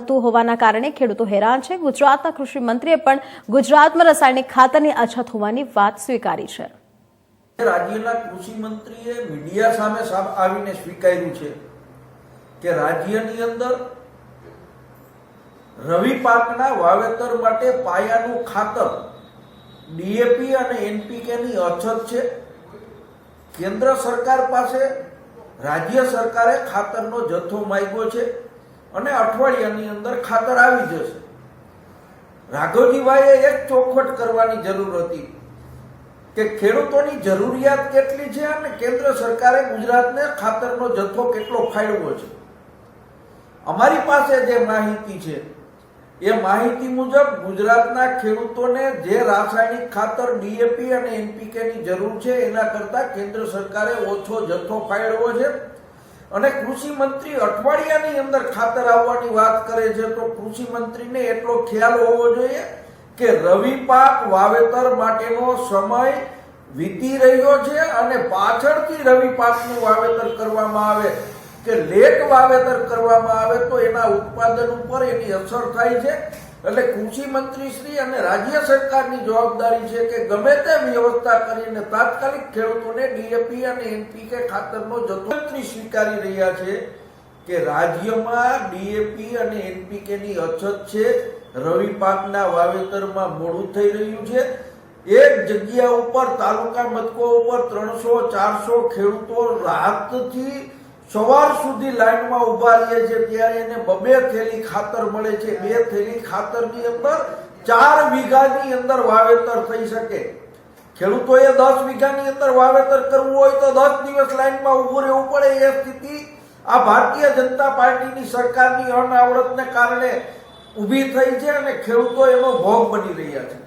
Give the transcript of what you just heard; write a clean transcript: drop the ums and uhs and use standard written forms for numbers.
વધતું હોવાના કારણે ખેડૂતો હેરાન છે। ગુજરાતના કૃષિ મંત્રીએ પણ ગુજરાતમાં રાસાયણિક ખાતરની અછત હોવાની વાત સ્વીકારી છે। રાજ્યના કૃષિ મંત્રીએ મીડિયા સામે આવીને સ્વીકાર્યું છે કે રાજ્યની અંદર રવિ પાકના વાવેતર માટે પાયાનું ખાતર ડીએપી અને એનપીકે ની અછત છે। કેન્દ્ર સરકાર પાસે રાજ્ય સરકારે ખાતરનો જથ્થો માંગ્યો છે અને અઠવાડિયાની અંદર ખાતર આવી જશે। રાઘવજીભાઈએ એક ચોખવટ કરવાની જરૂર હતી કે ખેડૂતોની જરૂરિયાત કેટલી છે અને કેન્દ્ર સરકારે ગુજરાતને ખાતરનો જથ્થો કેટલો ફાળવ્યો છે। અમારી પાસે જે માહિતી છે એ માહિતી મુજબ ગુજરાતના ખેડૂતોને જે રાસાયણિક ખાતર ડીએપી અને એનપીકે ની જરૂર છે એના કરતા કેન્દ્ર સરકારે ઓછો જથ્થો ફાળવ્યો છે અને કૃષિ મંત્રી અઠવાડિયાની અંદર ખાતર આવવાની વાત કરે છે તો કૃષિ મંત્રીને એટલો ખ્યાલ હોવો જોઈએ કે રવિ પાક વાવેતર માટેનો સમય વીતી રહ્યો છે અને પાછળથી રવિ પાકનું વાવેતર કરવામાં આવે કે લેટ વાવેતર કરવામાં આવે તો એના ઉત્પાદન ઉપર એની અસર થાય છે। એટલે કૃષિ મંત્રી શ્રી અને રાજ્ય સરકારની જવાબદારી છે કે ગમે તે વ્યવસ્થા કરીને તાત્કાલિક ખેડૂતોને ડીએપી અને એનપીકે ખાતરનો જથ્થો મંત્રી સ્વીકારી રહ્યા છે કે રાજ્યમાં ડીએપી અને એનપીકે ની અછત છે। રવિ પાકના વાવેતરમાં મોડું થઈ રહ્યું છે। એક જગ્યા ઉપર તાલુકા મથકો ઉપર 300-400 ખેડૂતો રાતથી સવાર સુધી લાઈનમાં ઉભા રહે છે ત્યારે એને 2 થેલી ખાતર મળે છે। 2 થેલી ખાતરની અંદર 4 વીઘાની અંદર વાવેતર થઈ શકે। ખેડૂતોએ 10 વીઘાની અંદર વાવેતર કરવું હોય તો 10 દિવસ લાઈનમાં ઉભું રહેવું પડે। એ સ્થિતિ આ ભારતીય જનતા પાર્ટીની સરકારની અનાવડતને કારણે ઊભી થઈ છે અને ખેડૂતો એનો ભોગ બની રહ્યા છે।